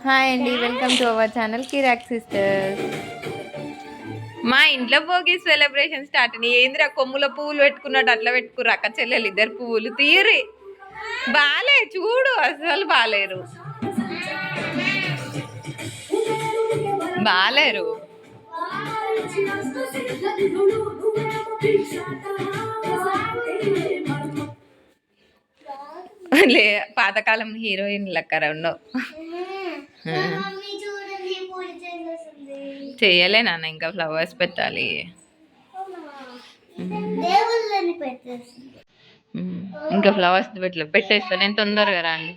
Hi అండి, welcome to our channel Kirak sisters. మా ఇంట్లో భోగి సెలబ్రేషన్ స్టార్ట్ అని ఏంద్రా కొమ్ముల పువ్వులు పెట్టుకున్నట్టు అట్లా పెట్టుకుర్రు అక్క చెల్లెలు ఇద్దరు పువ్వులు తీరి బాలే చూడు అసలు బాలేరు బాలేరు లే పాతకాలం హీరోయిన్ లెక్క ఉండవు. చెయ్యలే నాన్న, ఇంకా ఫ్లవర్స్ పెట్టాలి. ఇంకా ఫ్లవర్స్ పెట్టేస్తా నేను తొందరగా రాండి.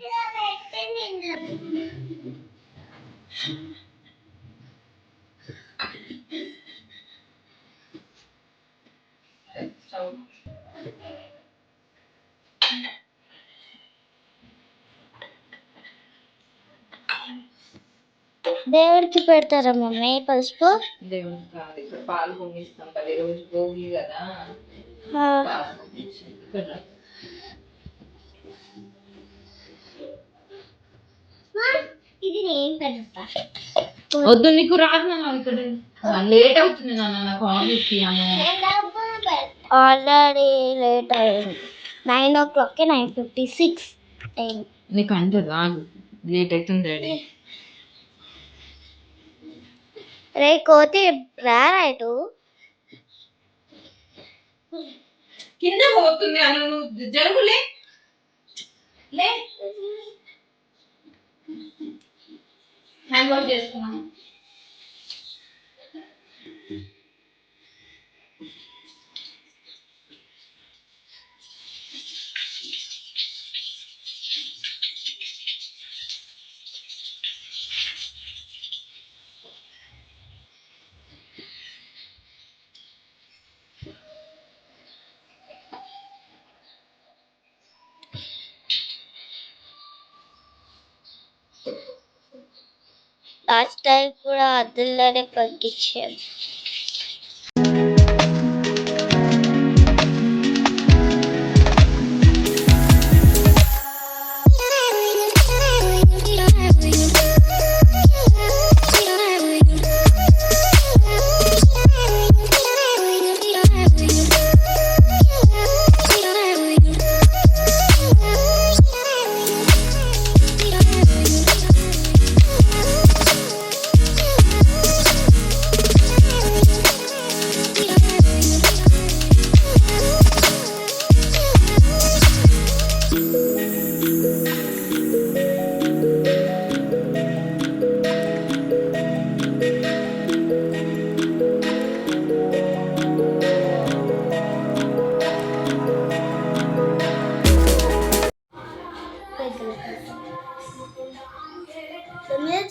దేవుడికి పెడతారా మమ్మీ పసుపు? దేవుడికి కాదు, ఇక్కడ పాలు పొంగిస్తాం కదా, రోజు భోగి కదా. ఇది నేను పెడతా. వద్దు, నీకు రాదు ఇక్కడ లేట్ అవుతుంది నాన్న, నాకు ఆల్రెడీ లేట్ అయింది. 9 o'clock 9:56 అయింది. నీకు అంతే రాదు, లేట్ అవుతుంది డాడీ. రే కోతి రారాటు కింద పోతుంది అను, నువ్వు జరుగులే లే. హ్యాండ్ వాష్ చేసుకున్నాను. లాస్ట్ టైం కూడా అద్దుల్లోనే పక్కించాను.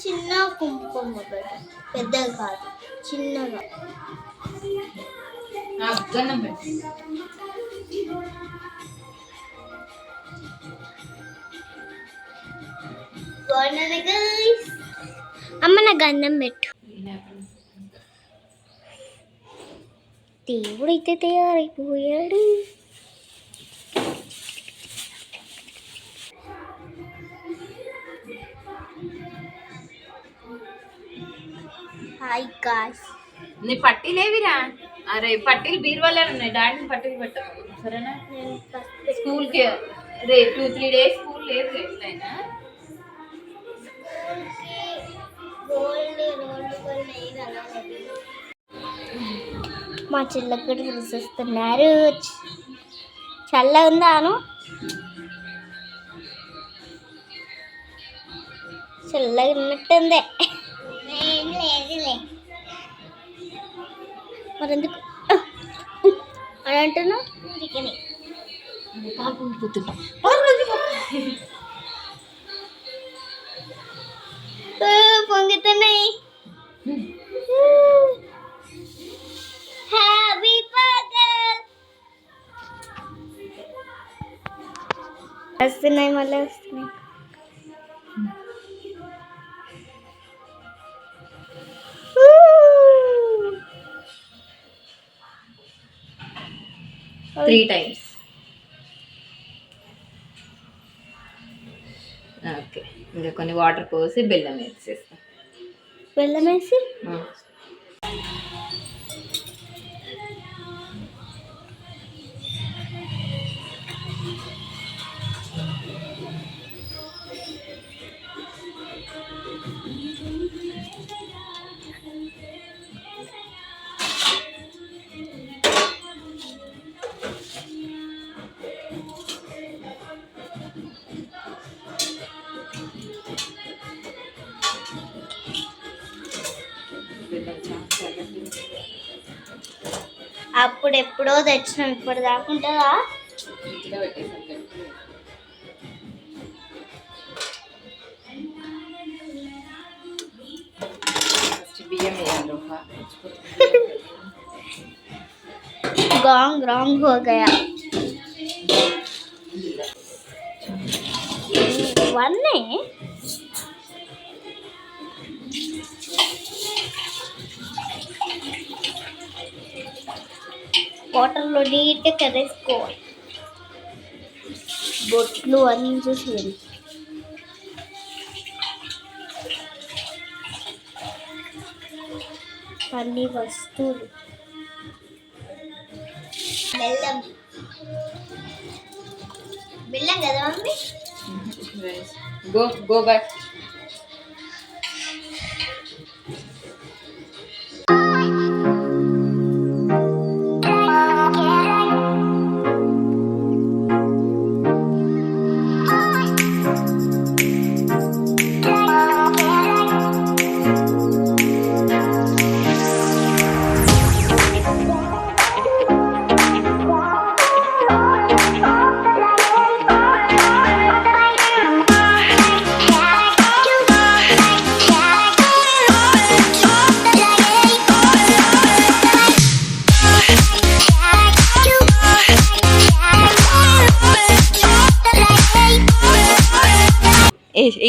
చిన్న కుంకుమ పెద్దగా కాదు, చిన్నగా. అమ్మ నా గంధం పెట్టు. దేవుడైతే తయారైపోయాడు. హాయ్ గాయ్స్, నీ పట్టీలేవిరా? అరే పట్టీలు బీరువాలే ఉన్నాయి, డాడీని పట్టీలు పెట్టకు సరేనా? స్కూల్కి రే 2-3 days స్కూల్ లేదు ఎట్లయినా. మా చెల్లెకి కూడా చూసేస్తున్నారు. చల్ల ఉందాను, చల్లగా ఉన్నట్టుంది. మరి ఎందుకు అని అంటున్నావు? పొంగుతున్నాయి. హ్యాపీ పగల్ వస్తున్నాయి, మళ్ళీ వస్తున్నాయి. Three times. ఓకే, ఇంకా కొన్ని వాటర్ పోసి బెల్లం వేసేస్తాం. బెల్లం వేసి అప్పుడు ఎప్పుడో తెచ్చినాం, ఇప్పుడు దాకుంటుందా? रॉन्ग रॉन्ग हो गया वन ने వాటర్ లో నీట్ కరేసుకోవాలి. బొట్లు అన్ని చూసేది అన్ని వస్తువులు. బెల్లం బెల్లం కదా మమ్మీ? Go back.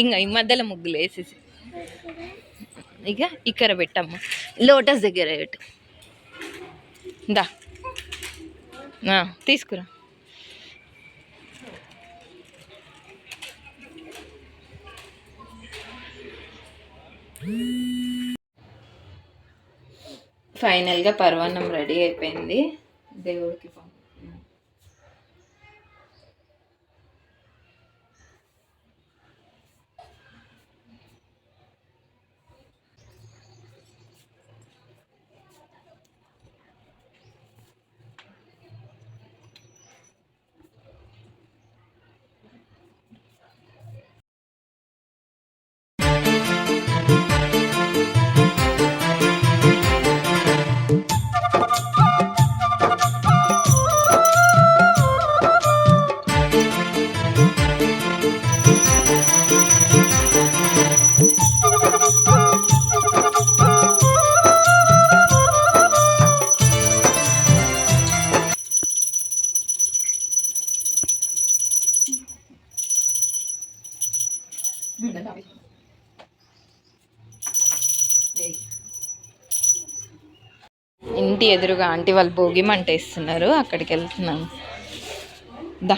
ఇంకా ఈ మధ్యలో ముగ్గులు వేసేసి ఇక ఇక్కడ పెట్టమ్మ, లోటస్ దగ్గర పెట్టు. దా తీసుకురా. ఫైనల్గా పరవాన్నం రెడీ అయిపోయింది. దేవుడికి ఇంటి ఎదురుగా ఆంటీ వాళ్ళు భోగి మంట వేస్తున్నారు, అక్కడికి వెళ్తున్నాను. దా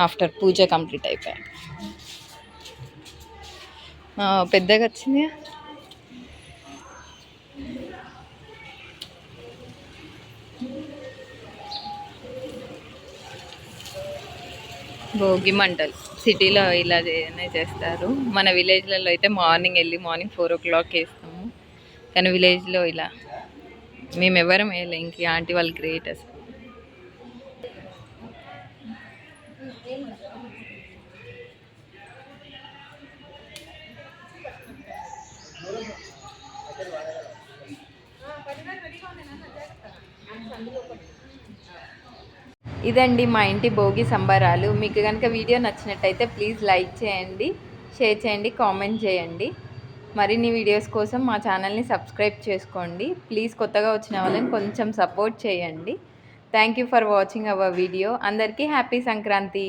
ఆఫ్టర్ పూజ కంప్లీట్ అయిపోయాయి. పెద్దగా వచ్చింది. భోగి మంటలు సిటీలో ఇలా చేస్తారు. మన విలేజ్లలో అయితే మార్నింగ్ 4 o'clock వేస్తాము, కానీ విలేజ్లో ఇలా మేము ఎవరం వేయలే. ఇంక ఆంటీ వాళ్ళు గ్రేట్ అసలు. ఇదండి మా ఇంటి భోగి సంబరాలు. మీకు కనుక వీడియో నచ్చినట్టయితే ప్లీజ్ లైక్ చేయండి, షేర్ చేయండి, కామెంట్ చేయండి. మరిన్ని వీడియోస్ కోసం మా ఛానల్ని సబ్స్క్రైబ్ చేసుకోండి. ప్లీజ్ కొత్తగా వచ్చిన వాళ్ళని కొంచెం సపోర్ట్ చేయండి. Thank you for watching our video. అందరికీ హ్యాపీ సంక్రాంతి.